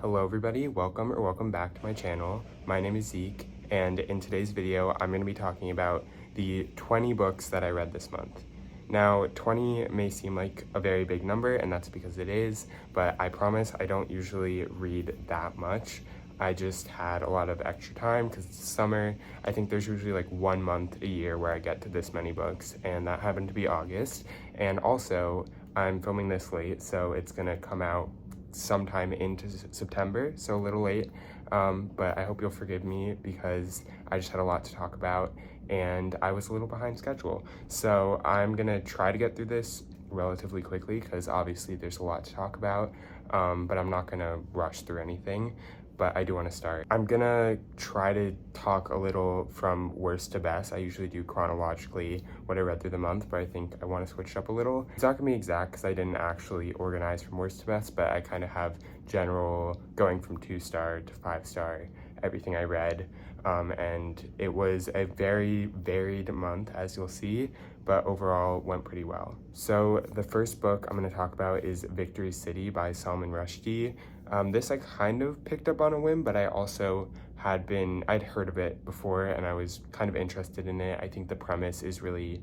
Hello everybody, welcome back to my channel. My name is Zeke, and in today's video I'm going to be talking about the 20 books that I read this month. Now 20 may seem like a very big number, and that's because it is, but I promise I don't usually read that much. I just had a lot of extra time because it's summer. I think there's usually like 1 month a year where I get to this many books, and that happened to be August. And also I'm filming this late, so it's gonna come out sometime into September, so a little late, but I hope you'll forgive me because I just had a lot to talk about and I was a little behind schedule. So I'm gonna try to get through this relatively quickly because obviously there's a lot to talk about, but I'm not gonna rush through anything. But I do want to start. I'm gonna try to talk a little from worst to best. I usually do chronologically what I read through the month, but I think I want to switch it up a little. It's not gonna be exact because I didn't actually organize from worst to best, but I kind of have general going from 2-star to 5-star, everything I read. And it was a very varied month, as you'll see, but overall went pretty well. So the first book I'm going to talk about is Victory City by Salman Rushdie. This I kind of picked up on a whim, but I also I'd heard of it before and I was kind of interested in it. I think the premise is really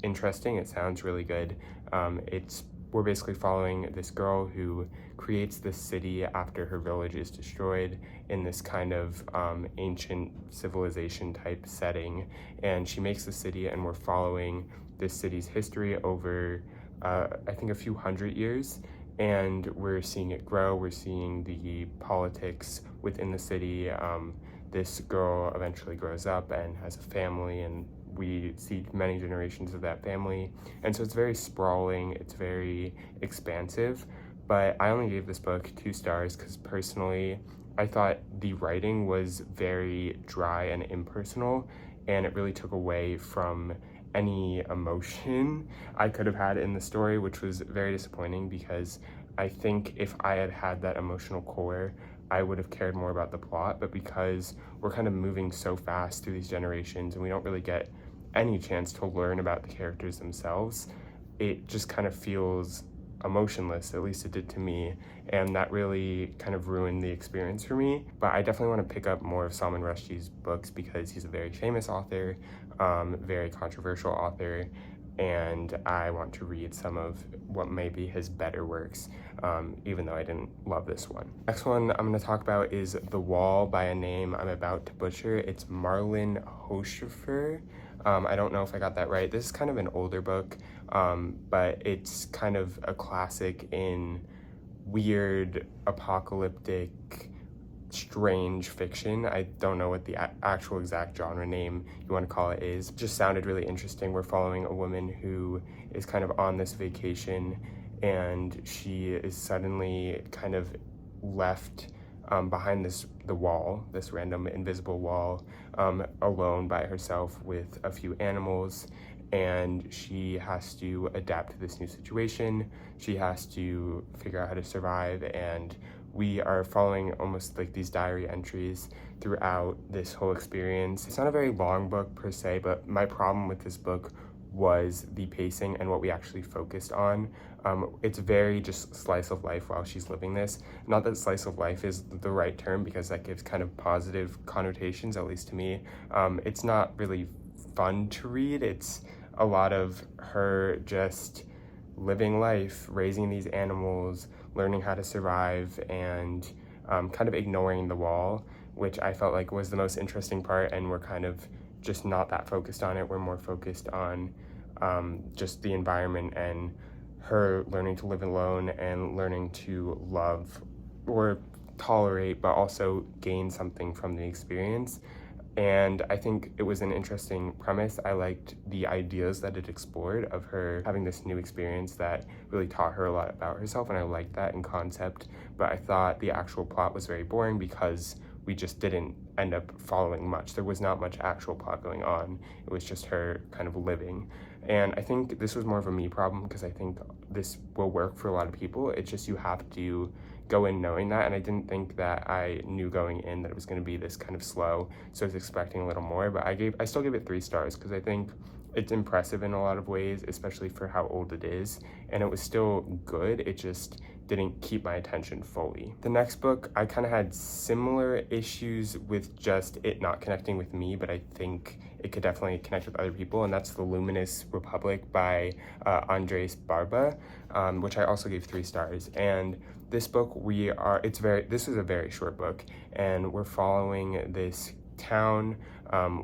interesting. It sounds really good. We're basically following this girl who creates this city after her village is destroyed in this kind of ancient civilization type setting, and she makes the city, and we're following this city's history over I think a few hundred years, and we're seeing it grow. We're seeing the politics within the city. This girl eventually grows up and has a family, and we see many generations of that family, and so it's very sprawling, it's very expansive. But I only gave this book 2 stars because personally I thought the writing was very dry and impersonal, and it really took away from any emotion I could have had in the story, which was very disappointing because I think if I had had that emotional core, I would have cared more about the plot. But because we're kind of moving so fast through these generations and we don't really get any chance to learn about the characters themselves, it just kind of feels emotionless, at least it did to me, and that really kind of ruined the experience for me. But I definitely want to pick up more of Salman Rushdie's books because he's a very famous author, very controversial author, and I want to read some of what may be his better works, even though I didn't love this one. Next one I'm going to talk about is The Wall by a name I'm about to butcher. It's Marlon Hoschfer. I don't know if I got that right. This is kind of an older book, but it's kind of a classic in weird, apocalyptic, strange fiction. I don't know what the actual exact genre name you want to call it is. It just sounded really interesting. We're following a woman who is kind of on this vacation, and she is suddenly kind of left behind the wall, this random invisible wall, alone by herself with a few animals, and she has to adapt to this new situation. She has to figure out how to survive, and we are following almost like these diary entries throughout this whole experience. It's not a very long book per se, but my problem with this book was the pacing and what we actually focused on. It's very just slice of life while she's living this. Not that slice of life is the right term because that gives kind of positive connotations, at least to me. It's not really fun to read. It's a lot of her just living life, raising these animals, learning how to survive, and kind of ignoring the wall, which I felt like was the most interesting part, and we're kind of just not that focused on it. We're more focused on just the environment and her learning to live alone and learning to love or tolerate, but also gain something from the experience. And I think it was an interesting premise. I liked the ideas that it explored of her having this new experience that really taught her a lot about herself, and I liked that in concept. But I thought the actual plot was very boring because we just didn't end up following much. There was not much actual plot going on. It was just her kind of living. And I think this was more of a me problem because I think this will work for a lot of people. It's just you have to go in knowing that, and I didn't think that I knew going in that it was going to be this kind of slow, so I was expecting a little more. But I still gave it 3 stars because I think it's impressive in a lot of ways, especially for how old it is, and it was still good. It just didn't keep my attention fully. The next book, I kind of had similar issues with just it not connecting with me, but I think it could definitely connect with other people, and that's The Luminous Republic by Andres Barba, which I also gave 3 stars. And this book, this is a very short book, and we're following this town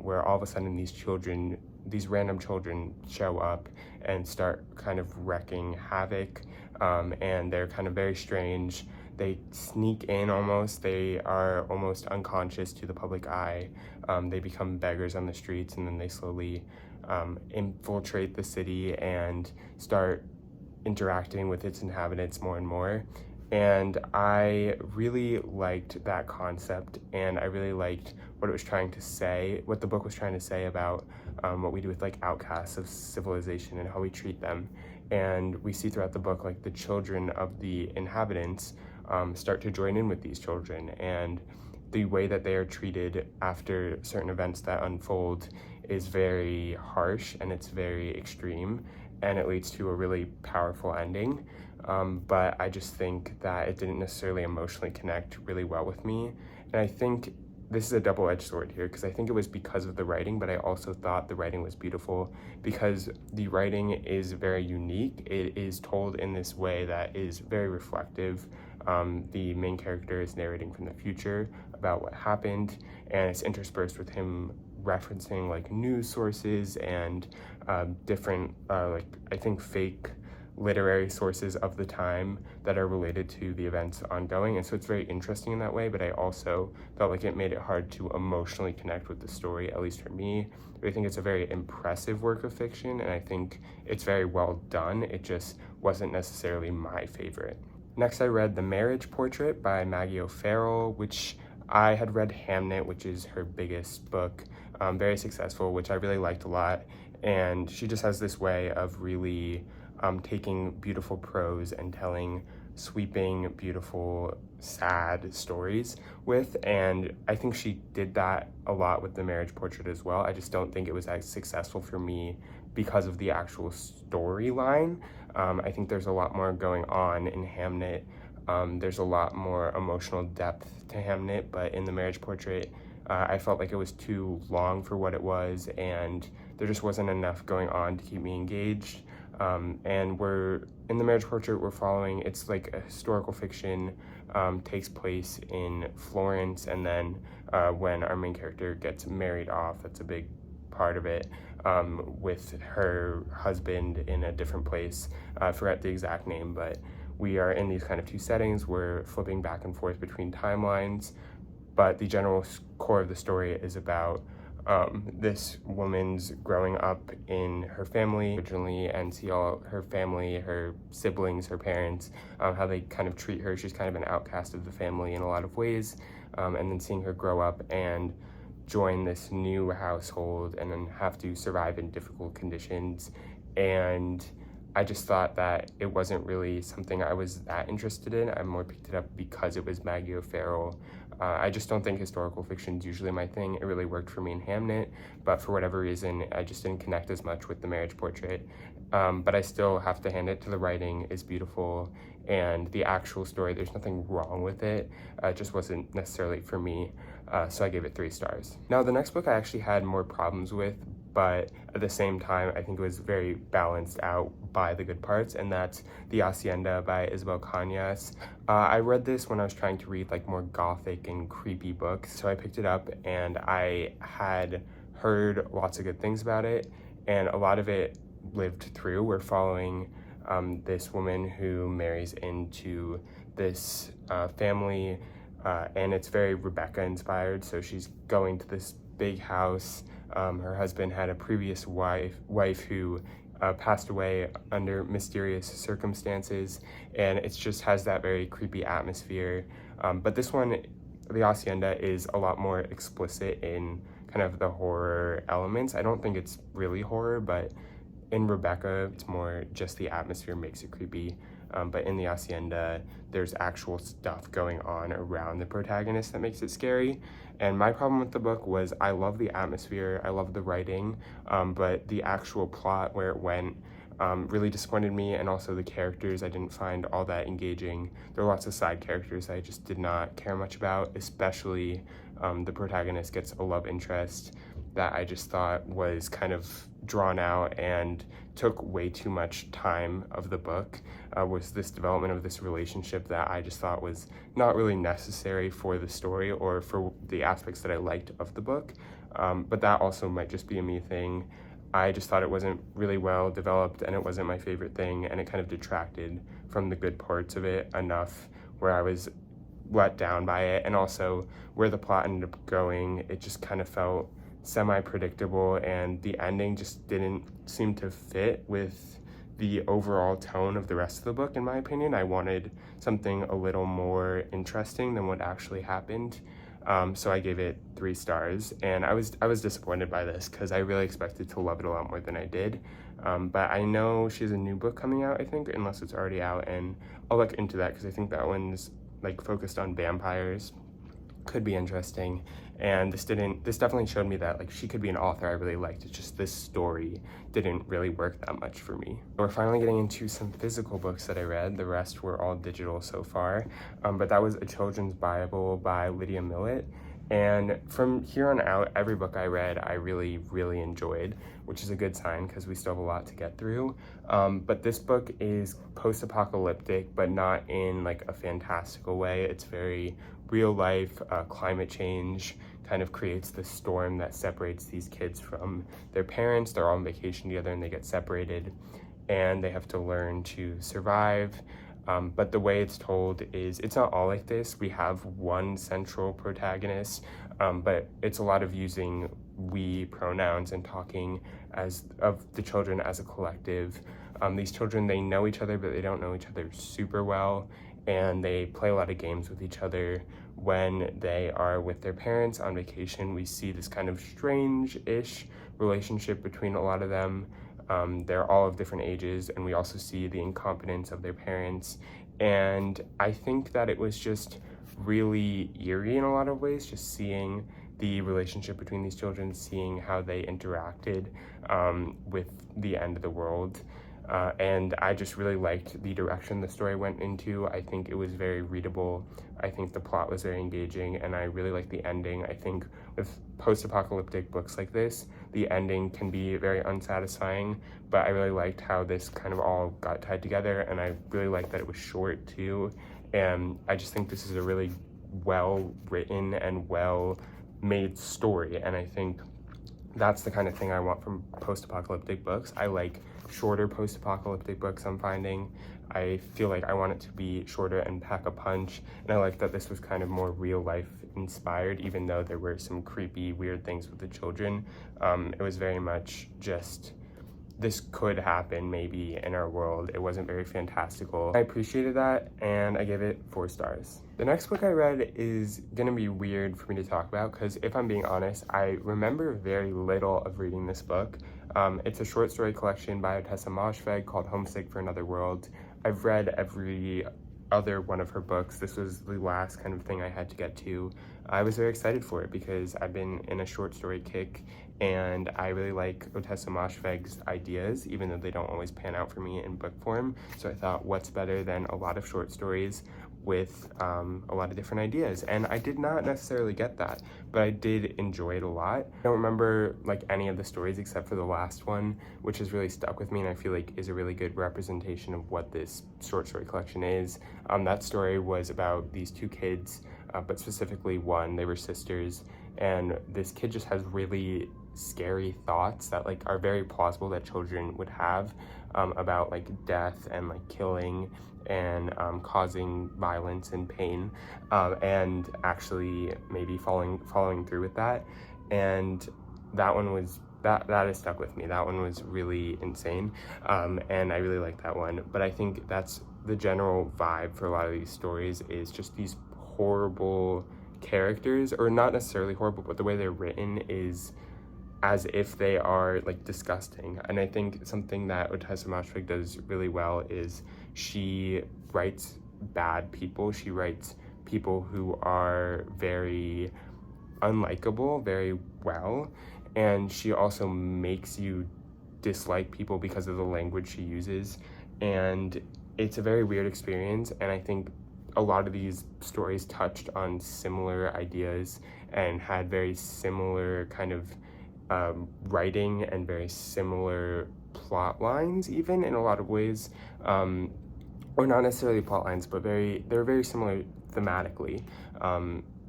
where all of a sudden these random children show up and start kind of wrecking havoc, and they're kind of very strange. They sneak in almost. They are almost unconscious to the public eye. They become beggars on the streets, and then they slowly infiltrate the city and start interacting with its inhabitants more and more. And I really liked that concept, and I really liked what it was trying to say, what the book was trying to say about what we do with like outcasts of civilization and how we treat them. And we see throughout the book like the children of the inhabitants start to join in with these children, and the way that they are treated after certain events that unfold is very harsh and it's very extreme, and it leads to a really powerful ending. But I just think that it didn't necessarily emotionally connect really well with me. And I think this is a double-edged sword here, because I think it was because of the writing, but I also thought the writing was beautiful because the writing is very unique. It is told in this way that is very reflective. The main character is narrating from the future about what happened, and it's interspersed with him referencing like news sources and different like I think fake literary sources of the time that are related to the events ongoing. And so it's very interesting in that way, but I also felt like it made it hard to emotionally connect with the story, at least for me. I think it's a very impressive work of fiction, and I think it's very well done. It just wasn't necessarily my favorite. Next, I read The Marriage Portrait by Maggie O'Farrell, which I had read Hamnet, which is her biggest book, very successful, which I really liked a lot. And she just has this way of really taking beautiful prose and telling sweeping, beautiful, sad stories with, and I think she did that a lot with The Marriage Portrait as well. I just don't think it was as successful for me because of the actual storyline. I think there's a lot more going on in Hamnet. There's a lot more emotional depth to Hamnet, but in The Marriage Portrait, I felt like it was too long for what it was, and there just wasn't enough going on to keep me engaged. And we're in The Marriage Portrait, we're following, it's like a historical fiction, takes place in Florence, and then when our main character gets married off, that's a big part of it, with her husband in a different place. I forgot the exact name, but we are in these kind of 2 settings. We're flipping back and forth between timelines, but the general core of the story is about this woman's growing up in her family originally, and see all her family, her siblings, her parents, how they kind of treat her. She's kind of an outcast of the family in a lot of ways, and then seeing her grow up and join this new household and then have to survive in difficult conditions. And I just thought that it wasn't really something I was that interested in. I more picked it up because it was Maggie O'Farrell. I just don't think historical fiction is usually my thing. It really worked for me in Hamnet, but for whatever reason, I just didn't connect as much with The Marriage Portrait. But I still have to hand it to the writing is beautiful, and the actual story, there's nothing wrong with it. It just wasn't necessarily for me, so I gave it 3 stars. Now, the next book I actually had more problems with, but at the same time, I think it was very balanced out by the good parts, and that's The Hacienda by Isabel Cañas. I read this when I was trying to read like more gothic and creepy books, so I picked it up, and I had heard lots of good things about it, and a lot of it lived through. We're following this woman who marries into this family, and it's very Rebecca inspired, so she's going to this big house. Her husband had a previous wife who passed away under mysterious circumstances, and it just has that very creepy atmosphere. But this one, The Hacienda, is a lot more explicit in kind of the horror elements. I don't think it's really horror, but in Rebecca, it's more just the atmosphere makes it creepy. But in The Hacienda, there's actual stuff going on around the protagonist that makes it scary. And my problem with the book was I love the atmosphere, I love the writing, but the actual plot, where it went, really disappointed me, and also the characters I didn't find all that engaging. There were lots of side characters I just did not care much about, especially the protagonist gets a love interest that I just thought was kind of drawn out and took way too much time of the book. Was this development of this relationship that I just thought was not really necessary for the story or for the aspects that I liked of the book. But that also might just be a me thing. I just thought it wasn't really well developed, and it wasn't my favorite thing, and it kind of detracted from the good parts of it enough where I was let down by it. And also where the plot ended up going, it just kind of felt semi-predictable, and the ending just didn't seem to fit with the overall tone of the rest of the book, in my opinion. I wanted something a little more interesting than what actually happened. So I gave it 3 stars, and I was disappointed by this because I really expected to love it a lot more than I did. But I know she has a new book coming out, I think, unless it's already out, and I'll look into that because I think that one's like focused on vampires. Could be interesting. And this definitely showed me that like she could be an author I really liked. It's just this story didn't really work that much for me. We're finally getting into some physical books that I read. The rest were all digital so far. But that was A Children's Bible by Lydia Millett. And from here on out, every book I read, I really, really enjoyed, which is a good sign because we still have a lot to get through. But this book is post-apocalyptic, but not in like a fantastical way. It's very real life. Climate change kind of creates the storm that separates these kids from their parents. They're all on vacation together and they get separated, and they have to learn to survive. But the way it's told is, it's not all like this. We have one central protagonist, but it's a lot of using we pronouns and talking as of the children as a collective. These children, they know each other, but they don't know each other super well, and they play a lot of games with each other. When they are with their parents on vacation, we see this kind of strange-ish relationship between a lot of them. They're all of different ages, and we also see the incompetence of their parents. And I think that it was just really eerie in a lot of ways, just seeing the relationship between these children, seeing how they interacted with the end of the world. And I just really liked the direction the story went into. I think it was very readable. I think the plot was very engaging, and I really liked the ending. I think with post-apocalyptic books like this, the ending can be very unsatisfying, but I really liked how this kind of all got tied together, and I really liked that it was short too. And I just think this is a really well-written and well-made story, and I think that's the kind of thing I want from post-apocalyptic books. I like shorter post-apocalyptic books, I'm finding. I feel like I want it to be shorter and pack a punch, and I like that this was kind of more real-life inspired, even though there were some creepy, weird things with the children. It was very much just, this could happen maybe in our world. It wasn't very fantastical. I appreciated that, and I gave it 4 stars. The next book I read is gonna be weird for me to talk about because, if I'm being honest, I remember very little of reading this book. It's a short story collection by Recessive Teeth called Homesick for Another World. I've read every other one of her books. This was the last kind of thing I had to get to. I was very excited for it because I've been in a short story kick, and I really like Recessive Teeth's ideas, even though they don't always pan out for me in book form. So I thought, what's better than a lot of short stories with a lot of different ideas? And I did not necessarily get that, but I did enjoy it a lot. I don't remember like any of the stories except for the last one, which has really stuck with me and I feel like is a really good representation of what this short story collection is. That story was about these 2 kids, but specifically one. They were sisters, and this kid just has really scary thoughts that like are very plausible that children would have, about like death and like killing and causing violence and pain, and actually maybe following through with that. And that one was that has stuck with me. That one was really insane, and I really like that one. But I think that's the general vibe for a lot of these stories, is just these horrible characters, or not necessarily horrible, but the way they're written is as if they are like disgusting. And I think something that Recessive Teeth does really well is she writes bad people. She writes people who are very unlikable very well, and she also makes you dislike people because of the language she uses, and it's a very weird experience. And I think a lot of these stories touched on similar ideas and had very similar kind of writing and very similar plot lines, even in a lot of ways, or not necessarily plot lines, but they're very similar thematically,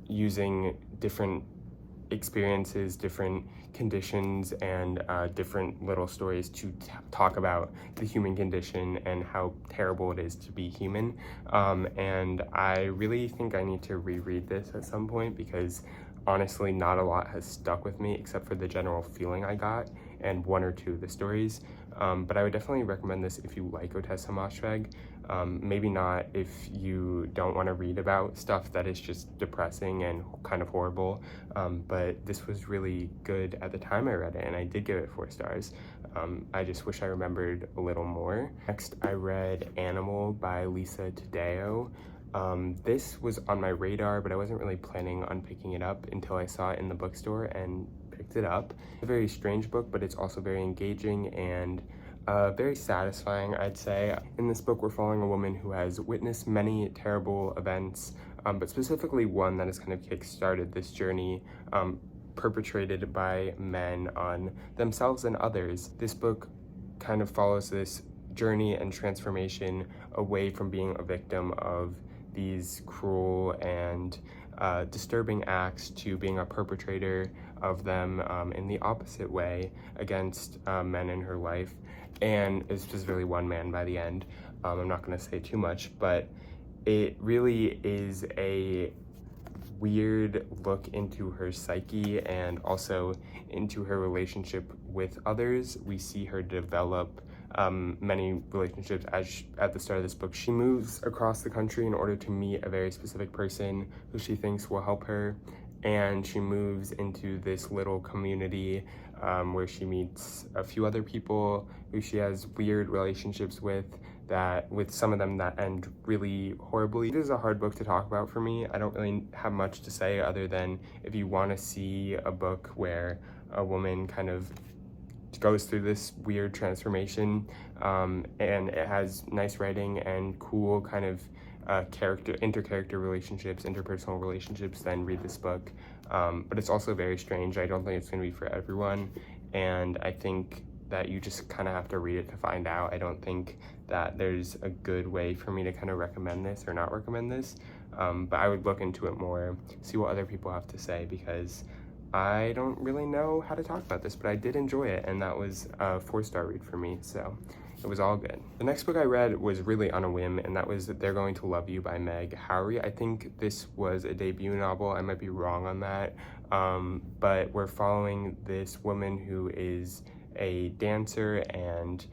using different experiences, different conditions, and different little stories to talk about the human condition and how terrible it is to be human. And I really think I need to reread this at some point, because honestly not a lot has stuck with me except for the general feeling I got and one or two of the stories. But I would definitely recommend this if you like Otessa Moshfegh. Maybe not if you don't want to read about stuff that is just depressing and kind of horrible, but this was really good at the time I read it, and I did give it 4 stars. I just wish I remembered a little more. Next, I read Animal by Lisa Taddeo. This was on my radar, but I wasn't really planning on picking it up until I saw it in the bookstore and picked it up. It's a very strange book, but it's also very engaging and very satisfying, I'd say. In this book, we're following a woman who has witnessed many terrible events, but specifically one that has kind of kick-started this journey perpetrated by men on themselves and others. This book kind of follows this journey and transformation away from being a victim of these cruel and disturbing acts to being a perpetrator of them in the opposite way against men in her life. And it's just really one man by the end. I'm not going to say too much, but it really is a weird look into her psyche and also into her relationship with others. We see her develop many relationships at the start of this book. She moves across the country in order to meet a very specific person who she thinks will help her, and she moves into this little community where she meets a few other people who she has weird relationships with some of them that end really horribly. This is a hard book to talk about for me. I don't really have much to say other than if you want to see a book where a woman kind of goes through this weird transformation, and it has nice writing and cool kind of intercharacter relationships, interpersonal relationships, then read this book. But it's also very strange. I don't think it's going to be for everyone, and I think that you just kind of have to read it to find out. I don't think that there's a good way for me to kind of recommend this or not recommend this, but I would look into it more, see what other people have to say, because I don't really know how to talk about this, but I did enjoy it, and that was a 4-star read for me, so it was all good. The next book I read was really on a whim, and that was They're Going to Love You by Meg Howry. I think this was a debut novel. I might be wrong on that, but we're following this woman who is a dancer, and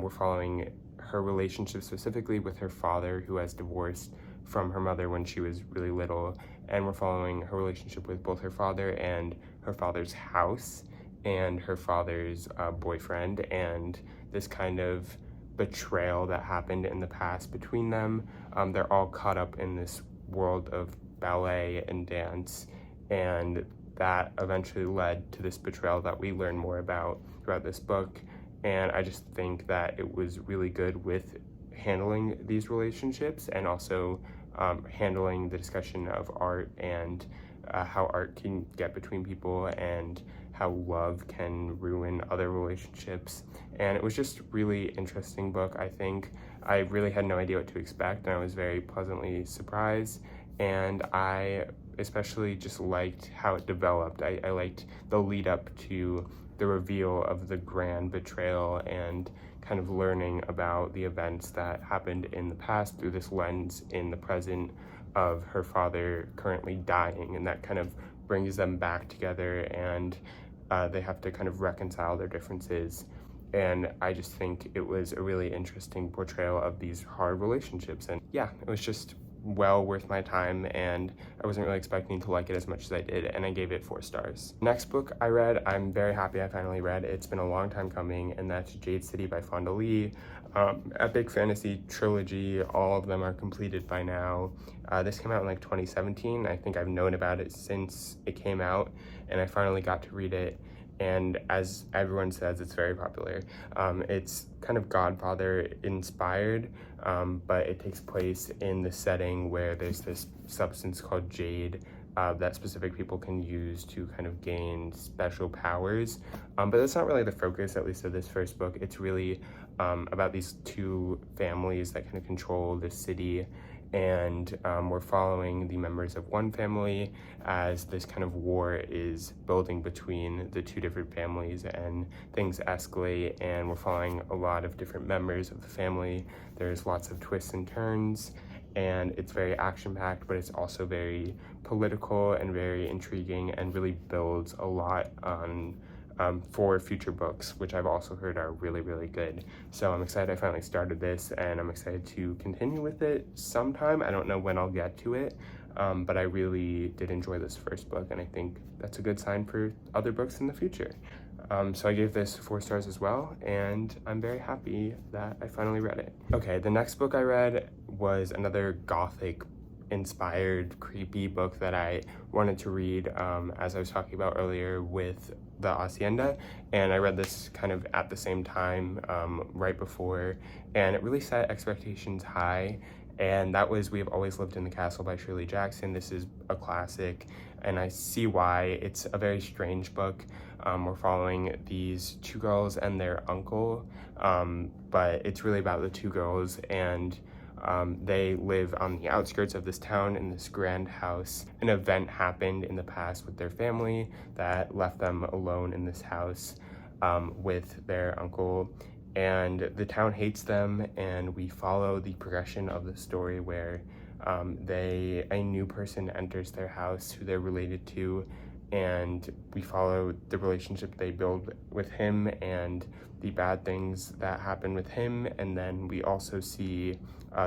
we're following her relationship specifically with her father, who has divorced from her mother when she was really little, and we're following her relationship with both her father and her father's house and her father's boyfriend, and this kind of betrayal that happened in the past between them. They're all caught up in this world of ballet and dance, and that eventually led to this betrayal that we learn more about throughout this book. And I just think that it was really good with handling these relationships, and also handling the discussion of art and how art can get between people and how love can ruin other relationships. And it was just really interesting book. I think I really had no idea what to expect, and I was very pleasantly surprised, and I especially just liked how it developed. I liked the lead up to the reveal of the grand betrayal and kind of learning about the events that happened in the past through this lens in the present of her father currently dying, and that kind of brings them back together, and they have to kind of reconcile their differences. And I just think it was a really interesting portrayal of these hard relationships, and yeah, it was just well worth my time, and I wasn't really expecting to like it as much as I did, and I gave it 4 stars. Next book I read, I'm very happy I finally read. It's been a long time coming, and that's Jade City by Fonda Lee. Epic fantasy trilogy, all of them are completed by now. This came out in like 2017. I think I've known about it since it came out, and I finally got to read it, and as everyone says, it's very popular. It's kind of Godfather inspired, but it takes place in the setting where there's this substance called jade that specific people can use to kind of gain special powers. But that's not really the focus, at least of this first book. It's really about these two families that kind of control the city, and we're following the members of one family as this kind of war is building between the two different families, and things escalate, and we're following a lot of different members of the family. There's lots of twists and turns, and it's very action-packed, but it's also very political and very intriguing, and really builds a lot on for future books, which I've also heard are really, really good. So I'm excited I finally started this, and I'm excited to continue with it sometime. I don't know when I'll get to it, but I really did enjoy this first book, and I think that's a good sign for other books in the future. So I gave this 4 stars as well, and I'm very happy that I finally read it. Okay, the next book I read was another gothic inspired creepy book that I wanted to read, as I was talking about earlier with the Hacienda, and I read this kind of at the same time, right before, and it really set expectations high, and that was We Have Always Lived in the Castle by Shirley Jackson. This is a classic, and I see why. It's a very strange book. We're following these 2 girls and their uncle, but it's really about the 2 girls, and they live on the outskirts of this town in this grand house. An event happened in the past with their family that left them alone in this house with their uncle, and the town hates them, and we follow the progression of the story where a new person enters their house who they're related to, and we follow the relationship they build with him and the bad things that happen with him, and then we also see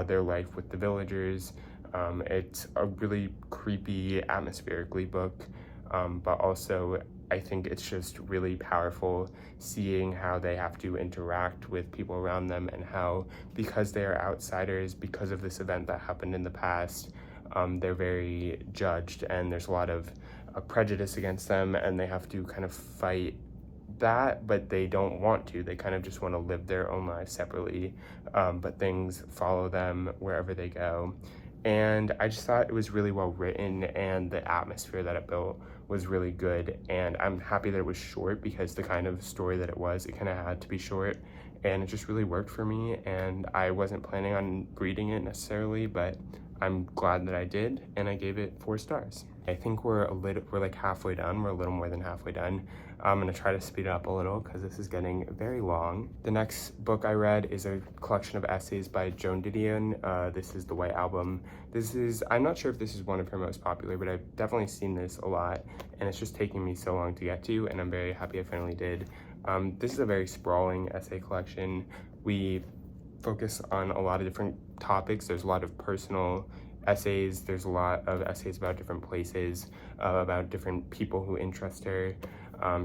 their life with the villagers. It's a really creepy, atmospherically book, but also I think it's just really powerful seeing how they have to interact with people around them, and how, because they are outsiders, because of this event that happened in the past, they're very judged, and there's a lot of prejudice against them, and they have to kind of fight that, but they don't want to. They kind of just want to live their own lives separately, but things follow them wherever they go. And I just thought it was really well written, and the atmosphere that it built was really good, and I'm happy that it was short, because the kind of story that it was, it kind of had to be short, and it just really worked for me, and I wasn't planning on reading it necessarily, but I'm glad that I did, and I gave it 4 stars. I think we're like halfway done. We're a little more than halfway done. I'm gonna try to speed it up a little because this is getting very long. The next book I read is a collection of essays by Joan Didion. This is The White Album. I'm not sure if this is one of her most popular, but I've definitely seen this a lot, and it's just taking me so long to get to, and I'm very happy I finally did. This is a very sprawling essay collection. We focus on a lot of different topics. There's a lot of personal essays, there's a lot of essays about different places, about different people who interest her.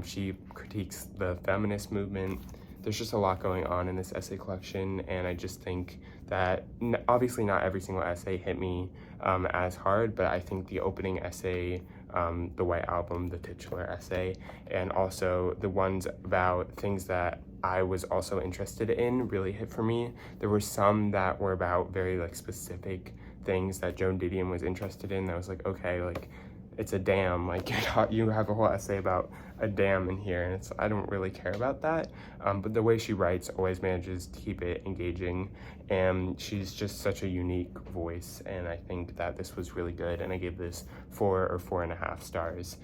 She critiques the feminist movement. There's just a lot going on in this essay collection, and I just think that obviously not every single essay hit me as hard, but I think the opening essay, The White Album, the titular essay, and also the ones about things that I was also interested in really hit for me. There were some that were about very like specific things that Joan Didion was interested in. I was like, okay, like it's a dam, like you have a whole essay about a dam in here, and I don't really care about that, but the way she writes always manages to keep it engaging, and she's just such a unique voice, and I think that this was really good, and I gave this 4 or 4.5 stars,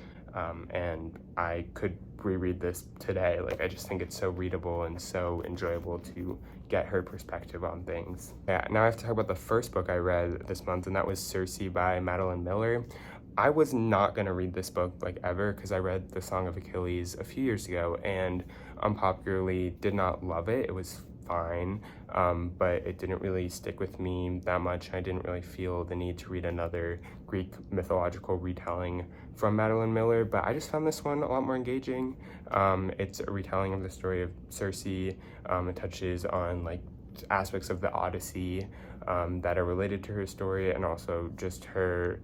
and I could reread this today. Like, I just think it's so readable and so enjoyable to get her perspective on things. Yeah, now I have to talk about the first book I read this month, and that was Cersei by Madeline Miller. I was not gonna read this book like ever, because I read The Song of Achilles a few years ago and unpopularly did not love it. It was fine, but it didn't really stick with me that much. I didn't really feel the need to read another Greek mythological retelling from Madeline Miller, but I just found this one a lot more engaging. It's a retelling of the story of Cersei. It touches on like aspects of the Odyssey that are related to her story, and also just her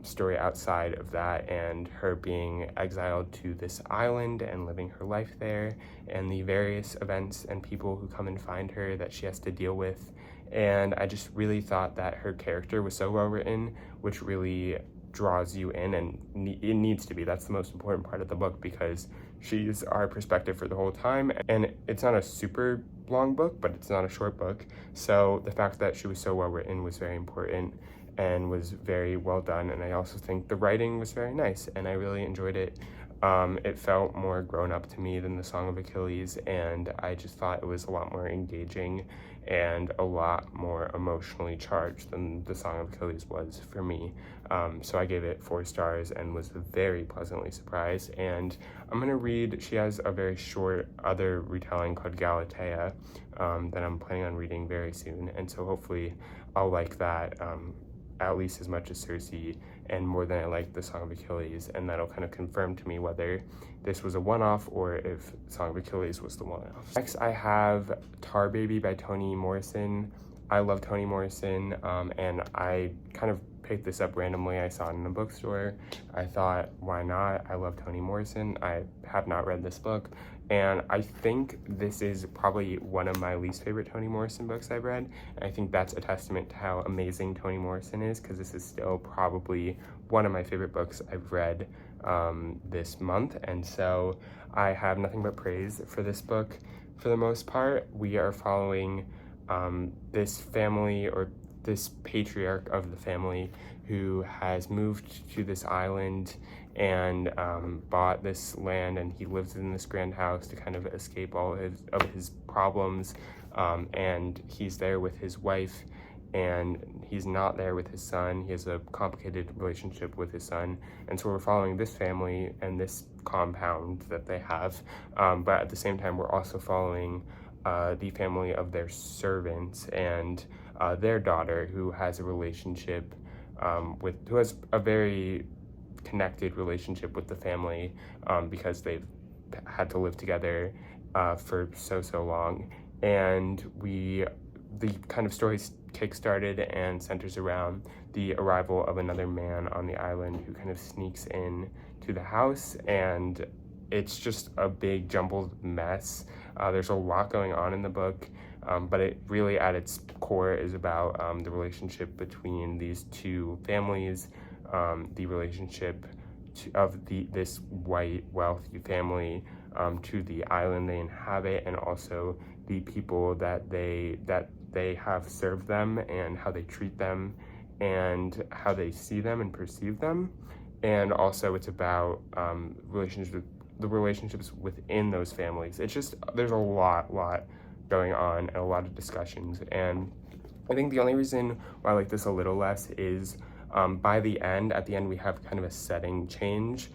story outside of that, and her being exiled to this island and living her life there, and the various events and people who come and find her that she has to deal with. And I just really thought that her character was so well written, which really draws you in, and it needs to be. That's the most important part of the book, because she's our perspective for the whole time, and it's not a super long book, but it's not a short book. So the fact that she was so well written was very important and was very well done. And I also think the writing was very nice, and I really enjoyed it. It felt more grown up to me than the Song of Achilles, and I just thought it was a lot more engaging and a lot more emotionally charged than the Song of Achilles was for me. So I gave it 4 stars and was very pleasantly surprised. And I'm gonna read, she has a very short other retelling called Galatea that I'm planning on reading very soon, and so hopefully I'll like that at least as much as Cersei, and more than I like the Song of Achilles, and that'll kind of confirm to me whether this was a one-off or if Song of Achilles was the one-off. Next, I have Tar Baby by Toni Morrison. I love Toni Morrison, and I kind of picked this up randomly. I saw it in a bookstore. I thought, why not? I love Toni Morrison. I have not read this book, and I think this is probably one of my least favorite Toni Morrison books I've read. And I think that's a testament to how amazing Toni Morrison is, because this is still probably one of my favorite books I've read this month. And so I have nothing but praise for this book. For the most part, we are following this family, or this patriarch of the family, who has moved to this island and bought this land, and he lives in this grand house to kind of escape all of his problems, and he's there with his wife, and he's not there with his son. He has a complicated relationship with his son, and so we're following this family and this compound that they have, but at the same time we're also following the family of their servants and their daughter, who has a relationship who has a very connected relationship with the family, because they've had to live together for so long. And the kind of story kick-started and centers around the arrival of another man on the island who kind of sneaks in to the house, and it's just a big jumbled mess. There's a lot going on in the book, but it really at its core is about the relationship between these two families, the relationship of this white wealthy family to the island they inhabit, and also the people that they have served them, and how they treat them, and how they see them and perceive them. And also it's about the relationships within those families. It's just, there's a lot going on and a lot of discussions. And I think the only reason why I like this a little less is at the end we have kind of a setting change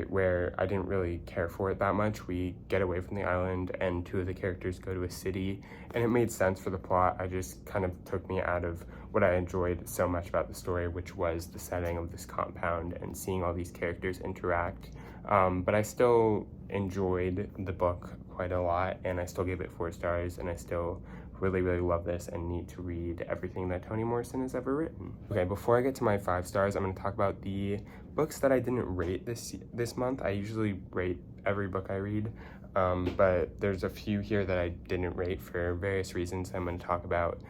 where I didn't really care for it that much. We get away from the island and 2 of the characters go to a city, and it made sense for the plot. I just kind of took me out of what I enjoyed so much about the story, which was the setting of this compound and seeing all these characters interact. But I still enjoyed the book quite a lot, and I still gave it 4 stars, and I still really love this and need to read everything that Toni Morrison has ever written. Okay, before I get to my 5 stars, I'm going to talk about the books that I didn't rate this month. I usually rate every book I read, but there's a few here that I didn't rate for various reasons I'm going to talk about,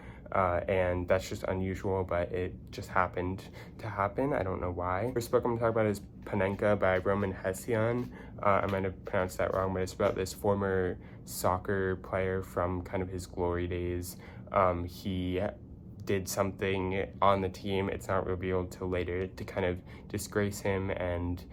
and that's just unusual, but it just happened to happen. I don't know why. First book I'm going to talk about is Panenka by Roman Hession. I might have pronounced that wrong, but it's about this former soccer player from kind of his glory days. He did something on the team, it's not revealed till later, to kind of disgrace him, and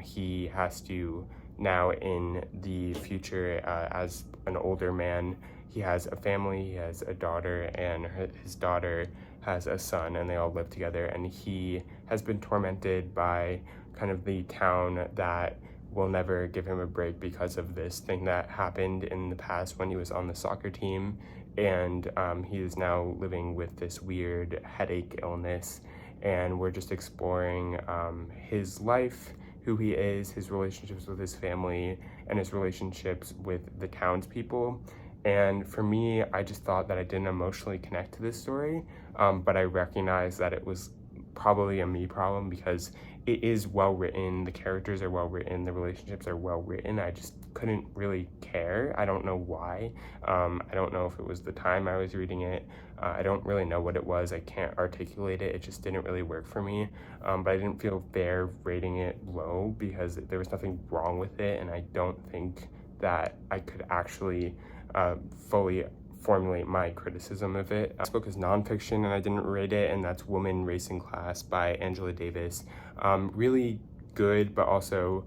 he has to now, in the future, as an older man, he has a family, he has a daughter, and his daughter has a son, and they all live together, and he has been tormented by kind of the town that will never give him a break because of this thing that happened in the past when he was on the soccer team. And he is now living with this weird headache illness, and we're just exploring his life, who he is, his relationships with his family, and his relationships with the townspeople. And for me, I just thought that I didn't emotionally connect to this story, but I recognized that it was probably a me problem because it is well written, the characters are well written, the relationships are well written. I just couldn't really care. I don't know why. I don't know if it was the time I was reading it. I don't really know what it was. I can't articulate it. It just didn't really work for me. But I didn't feel fair rating it low because there was nothing wrong with it, and I don't think that I could actually fully formulate my criticism of it. This book is nonfiction and I didn't rate it, and that's Woman, Race, and Class by Angela Davis. Really good, but also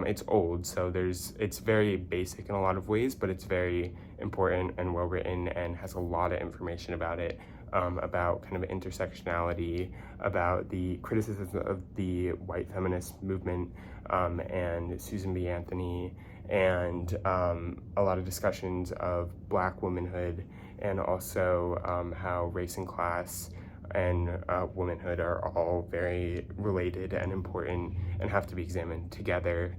it's old, so it's very basic in a lot of ways, but it's very important and well written and has a lot of information about it, about kind of intersectionality, about the criticism of the white feminist movement, and Susan B. Anthony, and a lot of discussions of Black womanhood, and also how race and class and womanhood are all very related and important and have to be examined together,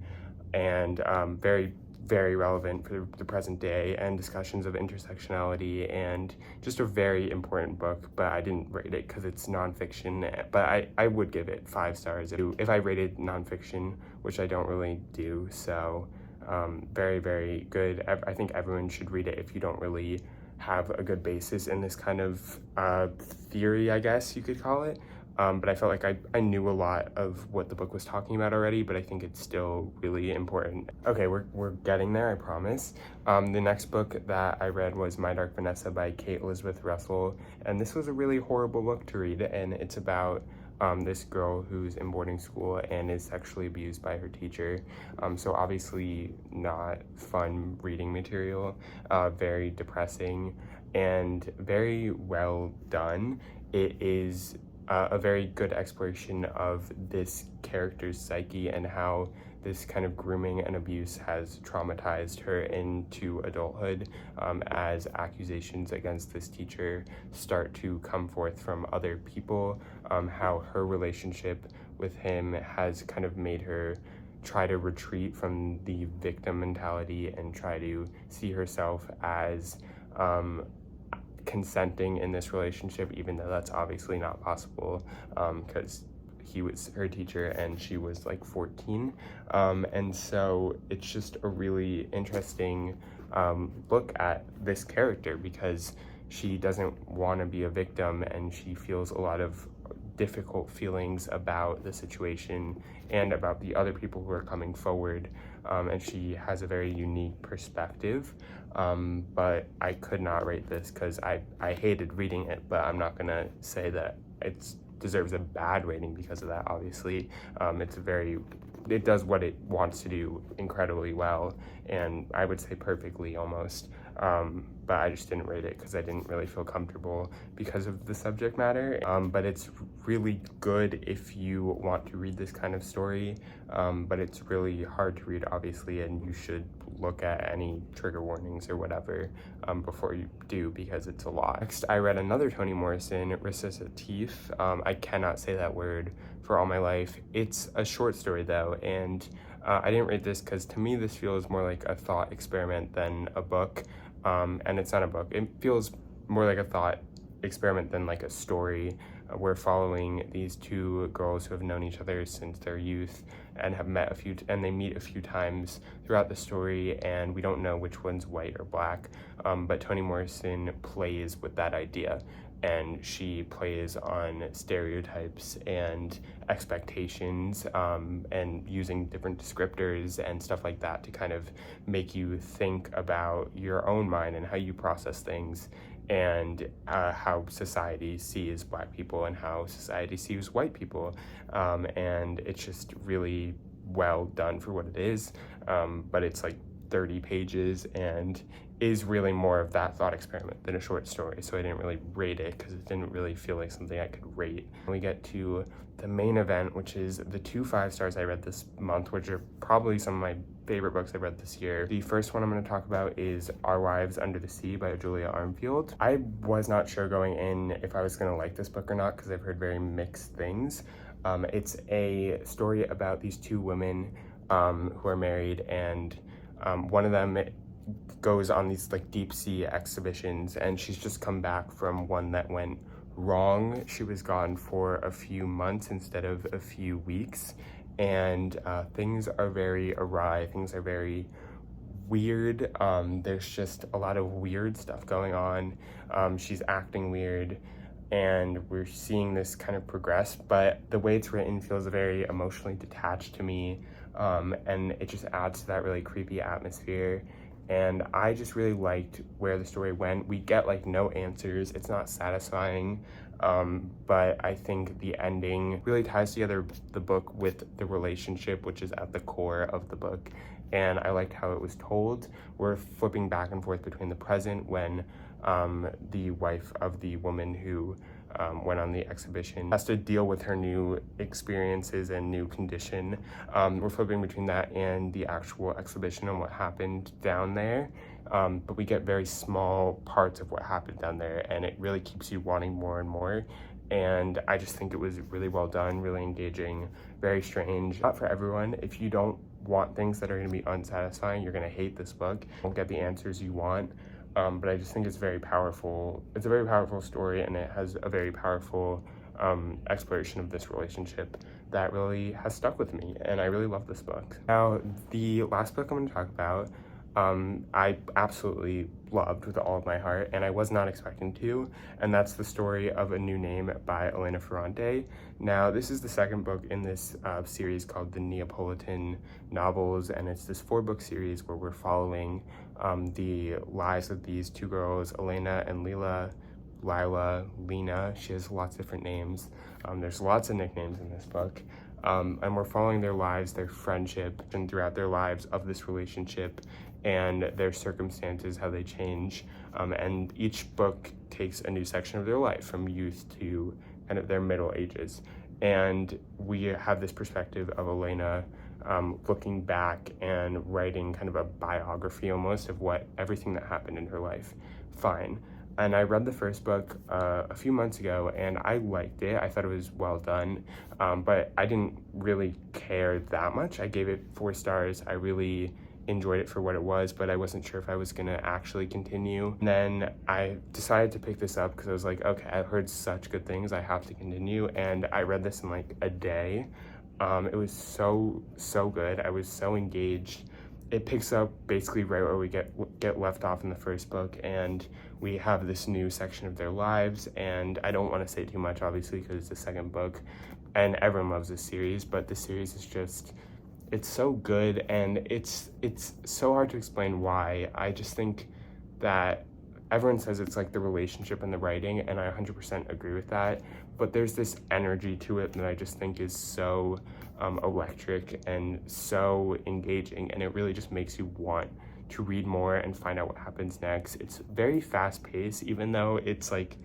and very, very relevant for the present day, and discussions of intersectionality, and just a very important book. But I didn't rate it because it's nonfiction, but I would give it 5 stars if I rated nonfiction, which I don't really do. So very, very good. I think everyone should read it if you don't really have a good basis in this kind of theory, I guess you could call it. But I felt like I knew a lot of what the book was talking about already, but I think it's still really important. Okay, we're getting there, I promise. The next book that I read was My Dark Vanessa by Kate Elizabeth Russell, and this was a really horrible book to read, and it's about this girl who's in boarding school and is sexually abused by her teacher. So obviously not fun reading material, very depressing and very well done. It is a very good exploration of this character's psyche and how this kind of grooming and abuse has traumatized her into adulthood, as accusations against this teacher start to come forth from other people, how her relationship with him has kind of made her try to retreat from the victim mentality and try to see herself as consenting in this relationship, even though that's obviously not possible, because he was her teacher and she was like 14. And so it's just a really interesting look at this character, because she doesn't want to be a victim and she feels a lot of difficult feelings about the situation and about the other people who are coming forward, and she has a very unique perspective. But I could not rate this because I hated reading it, but I'm not gonna say that it deserves a bad rating because of that. Obviously, it does what it wants to do incredibly well, and I would say perfectly almost. But I just didn't rate it because I didn't really feel comfortable because of the subject matter. But it's really good if you want to read this kind of story, but it's really hard to read, obviously, and you should look at any trigger warnings or whatever before you do, because it's a lot. Next, I read another Toni Morrison, Recessive Teeth. I cannot say that word for all my life. It's a short story though, and I didn't rate this because to me this feels more like a thought experiment than a book, and it's not a book. It feels more like a thought experiment than like a story. We're following these two girls who have known each other since their youth and have met and they meet a few times throughout the story, and we don't know which one's white or black, but Toni Morrison plays with that idea, and she plays on stereotypes and expectations, and using different descriptors and stuff like that to kind of make you think about your own mind and how you process things, and how society sees Black people and how society sees white people, and it's just really well done for what it is, but it's like 30 pages and is really more of that thought experiment than a short story, so I didn't really rate it because it didn't really feel like something I could rate. We get to the main event, which is the 2 5-stars I read this month, which are probably some of my favorite books I read this year. The first one I'm going to talk about is Our Wives Under the Sea by Julia Armfield. I was not sure going in if I was going to like this book or not because I've heard very mixed things. It's a story about these 2 women who are married, and one of them goes on these like deep sea exhibitions, and she's just come back from one that went wrong. She was gone for a few months instead of a few weeks, and things are very awry, things are very weird. There's just a lot of weird stuff going on. She's acting weird, and we're seeing this kind of progress, but the way it's written feels very emotionally detached to me, and it just adds to that really creepy atmosphere. And I just really liked where the story went. We get like no answers, it's not satisfying, but I think the ending really ties together the book with the relationship, which is at the core of the book. And I liked how it was told. We're flipping back and forth between the present, when the wife of the woman who went on the exhibition has to deal with her new experiences and new condition. We're flipping between that and the actual exhibition and what happened down there. But we get very small parts of what happened down there, and it really keeps you wanting more and more. And I just think it was really well done, really engaging, very strange. Not for everyone. If you don't want things that are going to be unsatisfying, you're going to hate this book. You won't get the answers you want. But I just think it's very powerful. It's a very powerful story, and it has a very powerful exploration of this relationship that really has stuck with me, and I really love this book. Now, the last book I'm going to talk about, I absolutely loved with all of my heart, and I was not expecting to, and that's The Story of a New Name by Elena Ferrante. Now, this is the second book in this series called the Neapolitan Novels, and it's this 4-book series where we're following the lives of these two girls, Elena and Lila, Lena. She has lots of different names. There's lots of nicknames in this book. And we're following their lives, their friendship, and throughout their lives of this relationship and their circumstances, how they change. And each book takes a new section of their life, from youth to kind of their middle ages. And we have this perspective of Elena looking back and writing kind of a biography almost of everything that happened in her life. Fine. And I read the first book a few months ago, and I liked it. I thought it was well done, but I didn't really care that much. I gave it 4 stars. I really enjoyed it for what it was, but I wasn't sure if I was gonna actually continue. And then I decided to pick this up because I was like, okay, I've heard such good things, I have to continue. And I read this in like a day. It was so good. I was so engaged. It picks up basically right where we get left off in the first book, and we have this new section of their lives. And I don't want to say too much, obviously, because it's the second book, and everyone loves this series, but the series is just, it's so good, and it's so hard to explain why. I just think that everyone says it's like the relationship and the writing, and I 100% agree with that, but there's this energy to it that I just think is so electric and so engaging, and it really just makes you want to read more and find out what happens next. It's very fast-paced, even though it's like,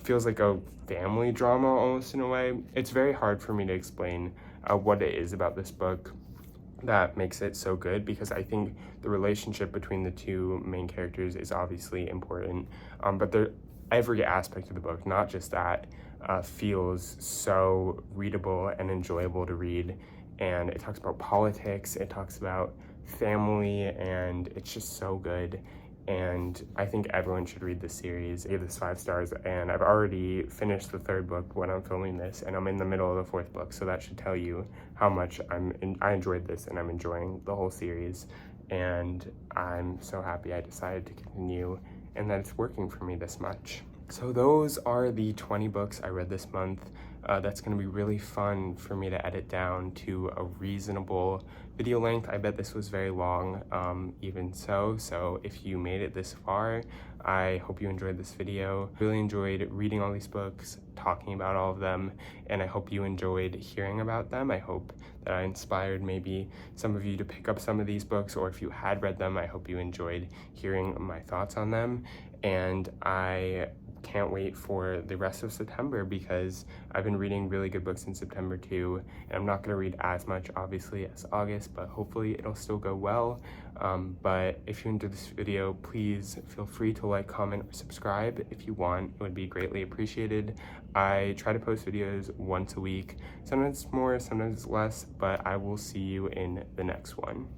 feels like a family drama almost in a way. It's very hard for me to explain what it is about this book that makes it so good, because I think the relationship between the two main characters is obviously important, but every aspect of the book, not just that, feels so readable and enjoyable to read. And it talks about politics, it talks about family, and it's just so good. And I think everyone should read this series. I gave this 5 stars, and I've already finished the 3rd book when I'm filming this, and I'm in the middle of the 4th book, so that should tell you how much I enjoyed this, and I'm enjoying the whole series. And I'm so happy I decided to continue, and that it's working for me this much. So those are the 20 books I read this month. That's going to be really fun for me to edit down to a reasonable video length. I bet this was very long, even so if you made it this far, I hope you enjoyed this video. Really enjoyed reading all these books, talking about all of them, and I hope you enjoyed hearing about them. I hope that I inspired maybe some of you to pick up some of these books, or if you had read them, I hope you enjoyed hearing my thoughts on them. And I can't wait for the rest of September, because I've been reading really good books in September too, and I'm not going to read as much obviously as August, but hopefully it'll still go well. But if you enjoyed this video, please feel free to like, comment, or subscribe if you want. It would be greatly appreciated. I try to post videos once a week, sometimes more, sometimes less, but I will see you in the next one.